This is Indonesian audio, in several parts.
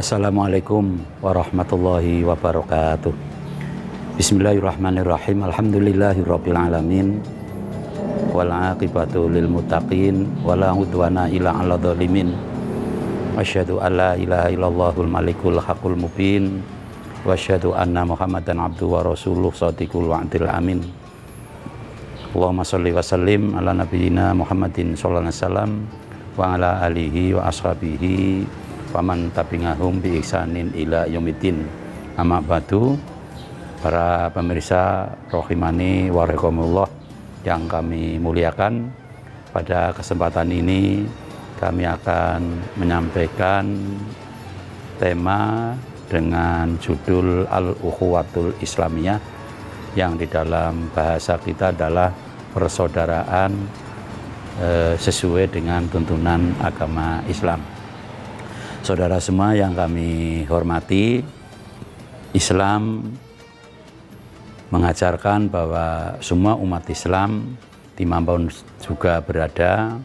Assalamualaikum warahmatullahi wabarakatuh. Bismillahirrahmanirrahim. Alhamdulillahirabbil alamin. Wal aqibatu lil muttaqin wala udwana illa 'alal zalimin. Asyhadu an la ilaha illallahul malikul haqqul mubin wa asyhadu anna Muhammadan abduhu wa rasuluh shadiqul wa'dil amin. Allahumma shalli wa sallim ala nabiyyina Muhammadin sallallahu alaihi wasallam wa ala alihi wa ashabihi paman tabi'ahum bi ihsanin ila yaumiddin. Amma ba'du. Para pemirsa rahimani wa rahimakumullah yang kami muliakan, pada kesempatan ini kami akan menyampaikan tema dengan judul Al-Ukhuwatul Islamiyah, yang di dalam bahasa kita adalah persaudaraan sesuai dengan tuntunan agama Islam. Saudara semua yang kami hormati, Islam mengajarkan bahwa semua umat Islam dimanapun juga berada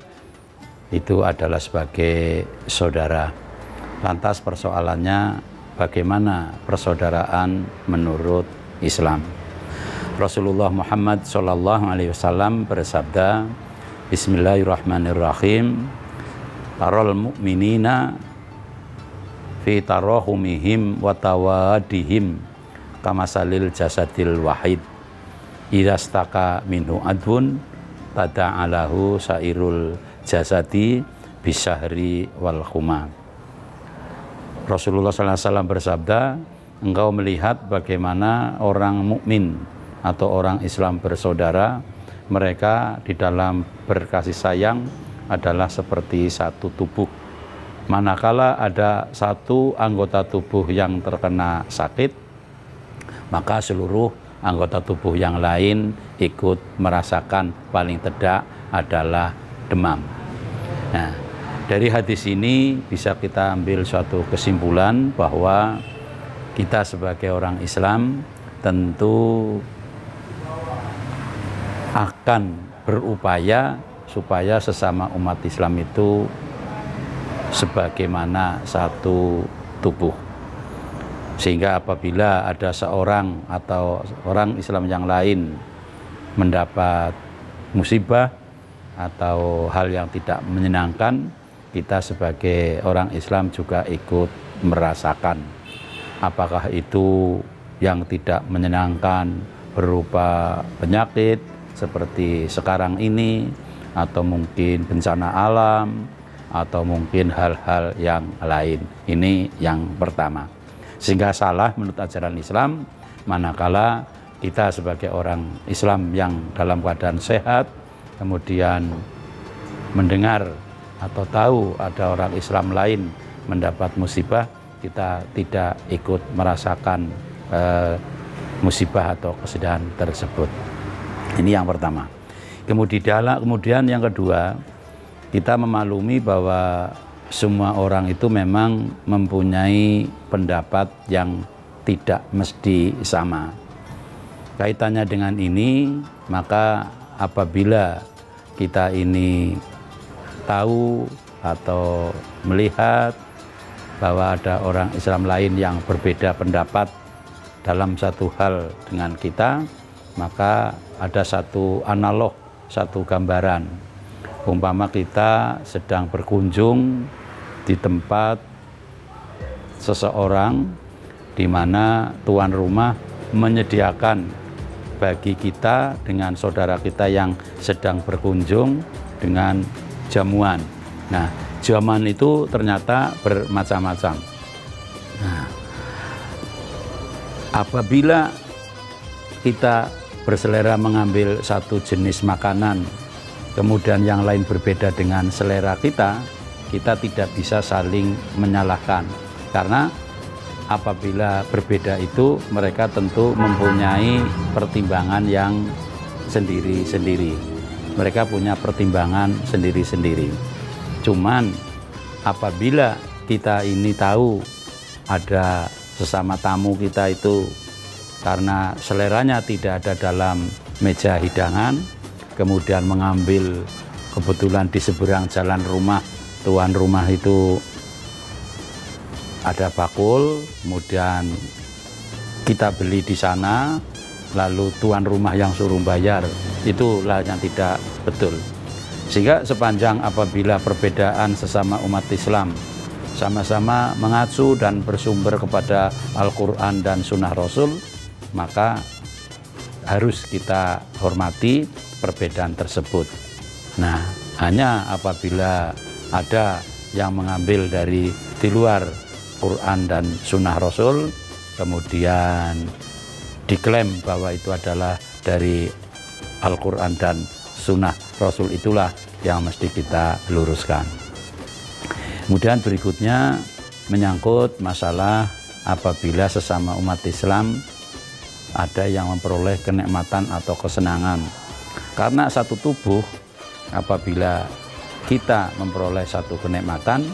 itu adalah sebagai saudara. Lantas persoalannya, bagaimana persaudaraan menurut Islam? Rasulullah Muhammad SAW bersabda, Bismillahirrahmanirrahim, Taral mu'minina fi tarahumihim wa tawadihim kamasalil jasadil wahid idastaka minhu adwun tada'alahu sairul jasadi bisahri wal khuma. Rasulullah SAW bersabda, engkau melihat bagaimana orang mukmin atau orang Islam bersaudara, mereka di dalam berkasih sayang adalah seperti satu tubuh. Manakala ada satu anggota tubuh yang terkena sakit, maka seluruh anggota tubuh yang lain ikut merasakan, paling tidak adalah demam. Nah, dari hadis ini bisa kita ambil suatu kesimpulan bahwa kita sebagai orang Islam tentu akan berupaya supaya sesama umat Islam itu sebagaimana satu tubuh, sehingga apabila ada seorang atau orang Islam yang lain mendapat musibah atau hal yang tidak menyenangkan, kita sebagai orang Islam juga ikut merasakan. Apakah itu yang tidak menyenangkan berupa penyakit seperti sekarang ini, atau mungkin bencana alam, atau mungkin hal-hal yang lain. Ini yang pertama. Sehingga salah menurut ajaran Islam manakala kita sebagai orang Islam yang dalam keadaan sehat kemudian mendengar atau tahu ada orang Islam lain mendapat musibah, kita tidak ikut merasakan musibah atau kesedihan tersebut. Ini yang pertama. Kemudian yang kedua, kita memaklumi bahwa semua orang itu memang mempunyai pendapat yang tidak mesti sama. Kaitannya dengan ini, maka apabila kita ini tahu atau melihat bahwa ada orang Islam lain yang berbeda pendapat dalam satu hal dengan kita, maka ada satu analog, satu gambaran. Umpama kita sedang berkunjung di tempat seseorang di mana tuan rumah menyediakan bagi kita dengan saudara kita yang sedang berkunjung dengan jamuan. Nah, jamuan itu ternyata bermacam-macam. Nah, apabila kita berselera mengambil satu jenis makanan, kemudian yang lain berbeda dengan selera kita, kita tidak bisa saling menyalahkan. Karena apabila berbeda itu, mereka tentu mempunyai pertimbangan yang sendiri-sendiri. Mereka punya pertimbangan sendiri-sendiri. Cuman apabila kita ini tahu ada sesama tamu kita itu karena seleranya tidak ada dalam meja hidangan, kemudian mengambil kebetulan di seberang jalan rumah tuan rumah itu ada bakul, kemudian kita beli di sana, lalu tuan rumah yang suruh bayar, itulah yang tidak betul. Sehingga sepanjang apabila perbedaan sesama umat Islam sama-sama mengacu dan bersumber kepada Al-Quran dan Sunnah Rasul, maka harus kita hormati perbedaan tersebut. Nah, hanya apabila ada yang mengambil dari di luar Quran dan Sunnah Rasul, kemudian diklaim bahwa itu adalah dari Al-Quran dan Sunnah Rasul, itulah yang mesti kita luruskan. Kemudian berikutnya menyangkut masalah apabila sesama umat Islam ada yang memperoleh kenikmatan atau kesenangan. Karena satu tubuh, apabila kita memperoleh satu kenikmatan,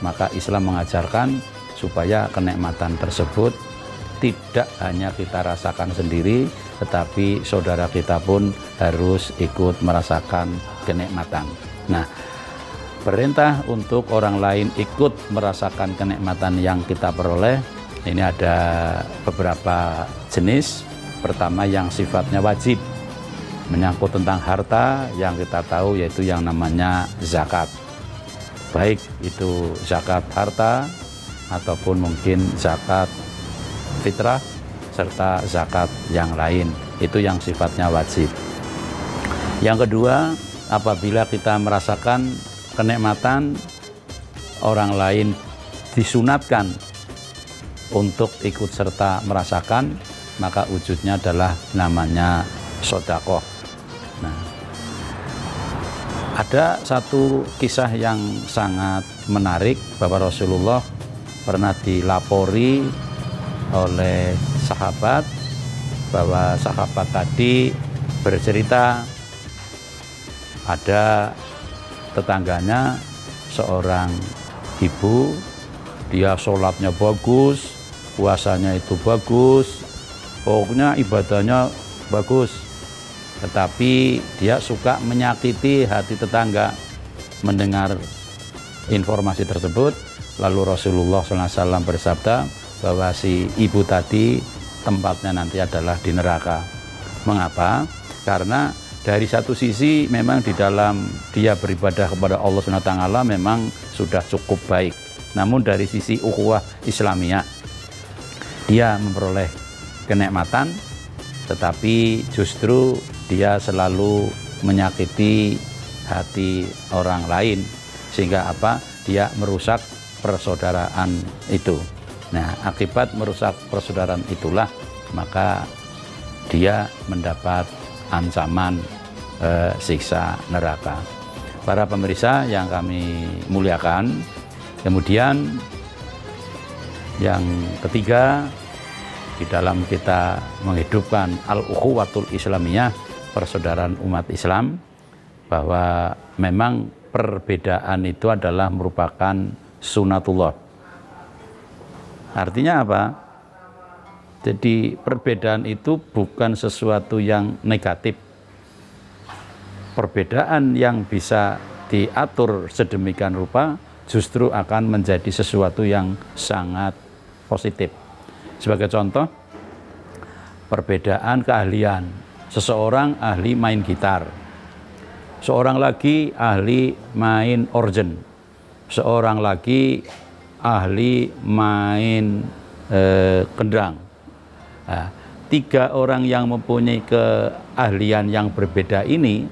maka Islam mengajarkan supaya kenikmatan tersebut tidak hanya kita rasakan sendiri, tetapi saudara kita pun harus ikut merasakan kenikmatan. Nah, perintah untuk orang lain ikut merasakan kenikmatan yang kita peroleh, ini ada beberapa jenis. Pertama, yang sifatnya wajib, menyangkut tentang harta yang kita tahu, yaitu yang namanya zakat. Baik itu zakat harta ataupun mungkin zakat fitrah serta zakat yang lain, itu yang sifatnya wajib. Yang kedua, apabila kita merasakan kenikmatan orang lain disunatkan untuk ikut serta merasakan, maka wujudnya adalah namanya sedekah. Nah, ada satu kisah yang sangat menarik bahwa Rasulullah pernah dilapori oleh sahabat bahwa sahabat tadi bercerita ada tetangganya seorang ibu, dia sholatnya bagus, puasanya itu bagus, pokoknya ibadahnya bagus, tetapi dia suka menyakiti hati tetangga. Mendengar informasi tersebut, lalu Rasulullah SAW bersabda bahwa si ibu tadi tempatnya nanti adalah di neraka. Mengapa? Karena dari satu sisi memang di dalam dia beribadah kepada Allah SWT memang sudah cukup baik, namun dari sisi ukhuwah Islamiyah dia memperoleh kenikmatan, tetapi justru dia selalu menyakiti hati orang lain, sehingga apa? Dia merusak persaudaraan itu. Nah, akibat merusak persaudaraan itulah maka dia mendapat ancaman siksa neraka. Para pemirsa yang kami muliakan, kemudian yang ketiga, di dalam kita menghidupkan al-ukhuwatul islamiyah, persaudaraan umat Islam, bahwa memang perbedaan itu adalah merupakan sunatullah. Artinya apa? Jadi perbedaan itu bukan sesuatu yang negatif. Perbedaan yang bisa diatur sedemikian rupa justru akan menjadi sesuatu yang sangat positif. Sebagai contoh, perbedaan keahlian. Seseorang ahli main gitar, seorang lagi ahli main organ, seorang lagi ahli main kendang. Nah, tiga orang yang mempunyai keahlian yang berbeda ini,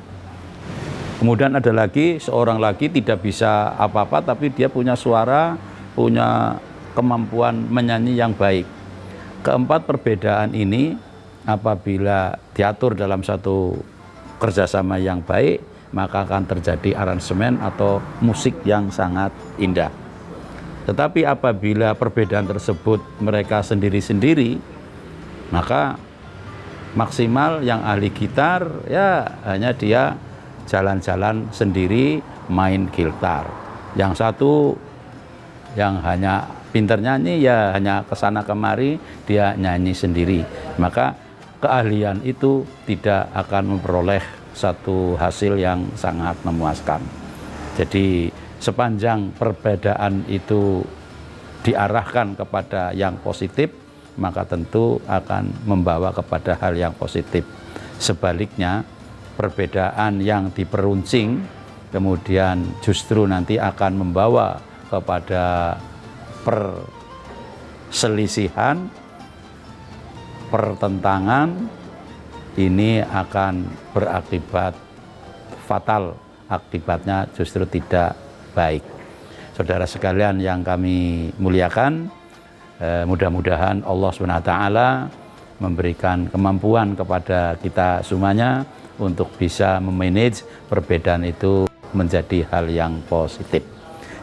kemudian ada lagi seorang lagi tidak bisa apa-apa tapi dia punya suara, punya kemampuan menyanyi yang baik. Keempat perbedaan ini apabila diatur dalam satu kerjasama yang baik, maka akan terjadi aransemen atau musik yang sangat indah. Tetapi apabila perbedaan tersebut mereka sendiri-sendiri, maka maksimal yang ahli gitar ya hanya dia jalan-jalan sendiri main gitar. Yang satu yang hanya pintar nyanyi ya hanya kesana kemari dia nyanyi sendiri. Maka keahlian itu tidak akan memperoleh satu hasil yang sangat memuaskan. Jadi sepanjang perbedaan itu diarahkan kepada yang positif, maka tentu akan membawa kepada hal yang positif. Sebaliknya, perbedaan yang diperuncing kemudian justru nanti akan membawa kepada perselisihan, pertentangan, ini akan berakibat fatal, akibatnya justru tidak baik. Saudara sekalian yang kami muliakan, mudah-mudahan Allah SWT memberikan kemampuan kepada kita semuanya untuk bisa memanage perbedaan itu menjadi hal yang positif.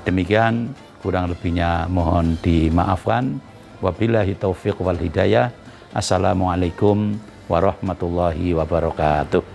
Demikian, kurang lebihnya mohon dimaafkan. Wabillahi taufiq wal hidayah. Assalamualaikum warahmatullahi wabarakatuh.